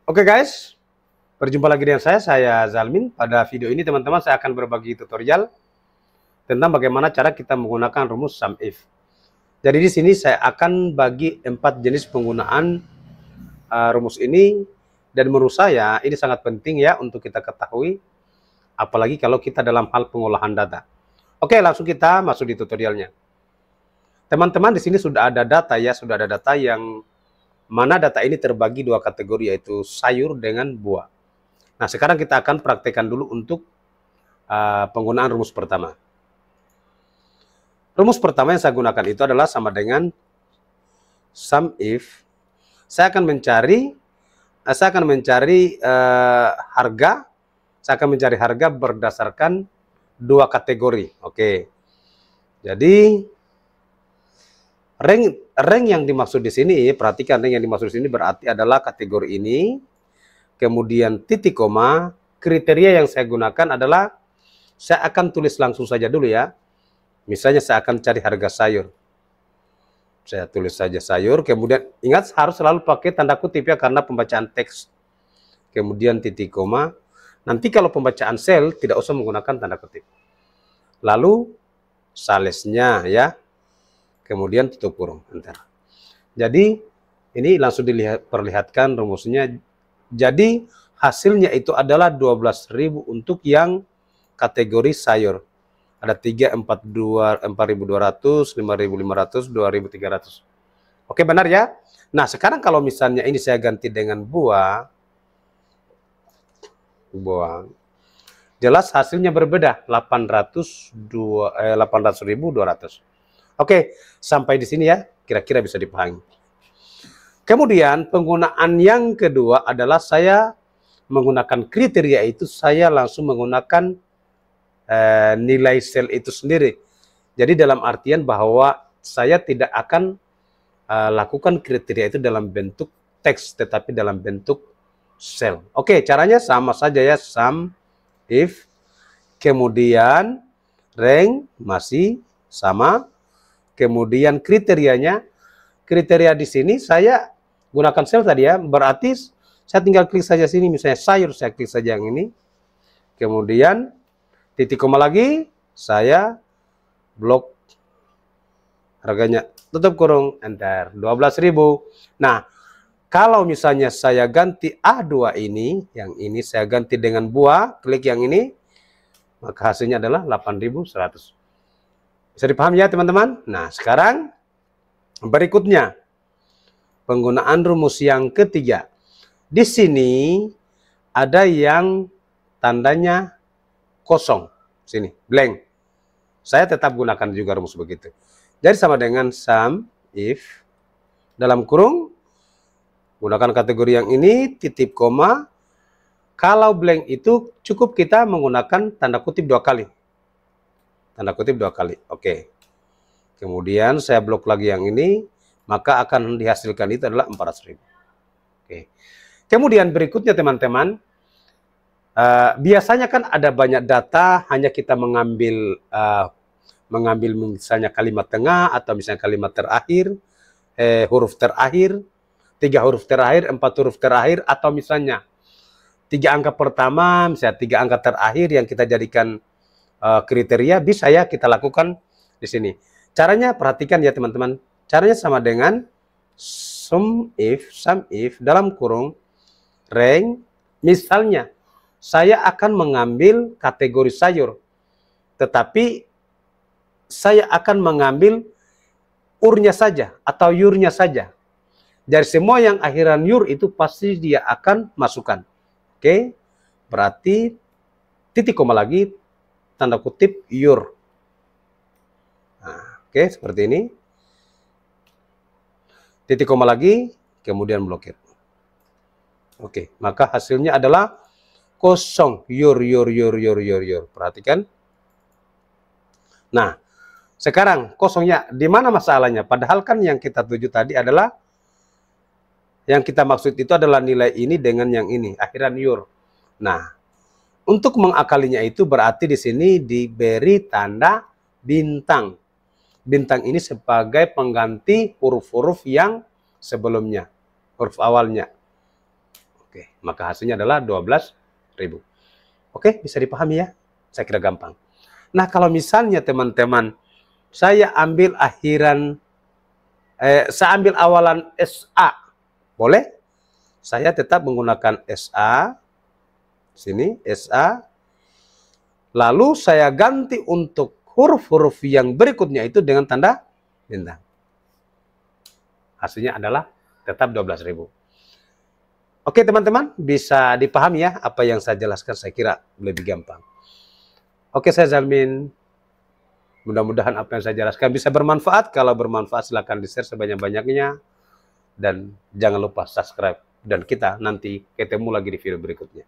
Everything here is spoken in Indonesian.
Oke guys, berjumpa lagi dengan saya Zalmin. Pada video ini teman-teman saya akan berbagi tutorial tentang bagaimana cara kita menggunakan rumus sum if. Jadi di sini saya akan bagi 4 jenis penggunaan rumus ini, dan menurut saya ini sangat penting ya untuk kita ketahui, apalagi kalau kita dalam hal pengolahan data. Oke, langsung kita masuk di tutorialnya. Teman-teman, di sini sudah ada data ya, sudah ada data yang mana data ini terbagi 2 kategori, yaitu sayur dengan buah. Nah, sekarang kita akan praktekkan dulu untuk penggunaan rumus pertama. Rumus pertama yang saya gunakan itu adalah sama dengan sum if. Saya akan mencari harga berdasarkan 2 kategori. Oke. Jadi rank yang dimaksud di sini, perhatikan rank yang dimaksud di sini berarti adalah kategori ini. Kemudian titik koma, kriteria yang saya gunakan adalah, saya akan tulis langsung saja dulu ya. Misalnya saya akan cari harga sayur. Saya tulis saja sayur, kemudian ingat harus selalu pakai tanda kutip ya, karena pembacaan teks. Kemudian titik koma. Nanti kalau pembacaan sel tidak usah menggunakan tanda kutip. Lalu salesnya ya. Kemudian tutup kurung, enter. Jadi ini langsung diperlihatkan rumusnya. Jadi hasilnya itu adalah 12.000 untuk yang kategori sayur. Ada 3, 4.200, 5.500, 2.300. Oke, benar ya? Nah, sekarang kalau misalnya ini saya ganti dengan buah, jelas hasilnya berbeda, 800.200. Oke, sampai di sini ya, kira-kira bisa dipahami. Kemudian penggunaan yang kedua adalah saya menggunakan kriteria itu, saya langsung menggunakan nilai sel itu sendiri. Jadi dalam artian bahwa saya tidak akan lakukan kriteria itu dalam bentuk teks, tetapi dalam bentuk sel. Oke, caranya sama saja ya, sum if, kemudian rank masih sama. Kemudian kriteria di sini saya gunakan sel tadi ya, berarti saya tinggal klik saja sini, misalnya sayur, saya klik saja yang ini. Kemudian titik koma lagi, saya blok harganya, tutup kurung, enter, 12.000. Nah, kalau misalnya saya ganti A2 ini, yang ini saya ganti dengan buah, klik yang ini, maka hasilnya adalah 8.100. Bisa dipahami ya teman-teman? Nah, sekarang berikutnya penggunaan rumus yang ketiga. Di sini ada yang tandanya kosong, sini blank. Saya tetap gunakan juga rumus begitu. Jadi sama dengan sum if, dalam kurung gunakan kategori yang ini, titik koma. Kalau blank itu cukup kita menggunakan tanda kutip 2 kali. Tanda kutip 2 kali. Oke. Kemudian saya blok lagi yang ini, maka akan dihasilkan itu adalah 400.000. Oke. Kemudian berikutnya teman-teman, biasanya kan ada banyak data, hanya kita mengambil misalnya kalimat tengah, atau misalnya kalimat terakhir, huruf terakhir, 3 huruf terakhir, 4 huruf terakhir, atau misalnya 3 angka pertama, misalnya 3 angka terakhir yang kita jadikan kriteria, bisa ya kita lakukan di sini. Caranya perhatikan ya teman-teman. Caranya sama dengan sum if dalam kurung rank. Misalnya saya akan mengambil kategori sayur, tetapi saya akan mengambil urnya saja atau yurnya saja. Dari semua yang akhiran yur itu pasti dia akan masukkan. Oke, berarti titik koma lagi, tanda kutip yur. Nah, oke, seperti ini. Titik koma lagi, kemudian blokir. Oke, maka hasilnya adalah kosong, yur. Perhatikan. Nah, sekarang kosongnya di mana masalahnya? Padahal kan yang kita tuju tadi adalah, yang kita maksud itu adalah nilai ini dengan yang ini, akhiran yur. Nah, untuk mengakalinya itu berarti di sini diberi tanda bintang. Bintang ini sebagai pengganti huruf-huruf yang sebelumnya, huruf awalnya. Oke, maka hasilnya adalah 12.000. Oke, bisa dipahami ya? Saya kira gampang. Nah, kalau misalnya teman-teman, saya ambil saya ambil awalan SA, boleh? Saya tetap menggunakan SA, sini SA, lalu saya ganti untuk huruf-huruf yang berikutnya itu dengan tanda bintang. Hasilnya adalah tetap 12.000. Oke teman-teman, bisa dipahami ya apa yang saya jelaskan, saya kira lebih gampang. Oke, saya jamin mudah-mudahan apa yang saya jelaskan bisa bermanfaat. Kalau bermanfaat silahkan di-share sebanyak-banyaknya. Dan jangan lupa subscribe. Dan kita nanti ketemu lagi di video berikutnya.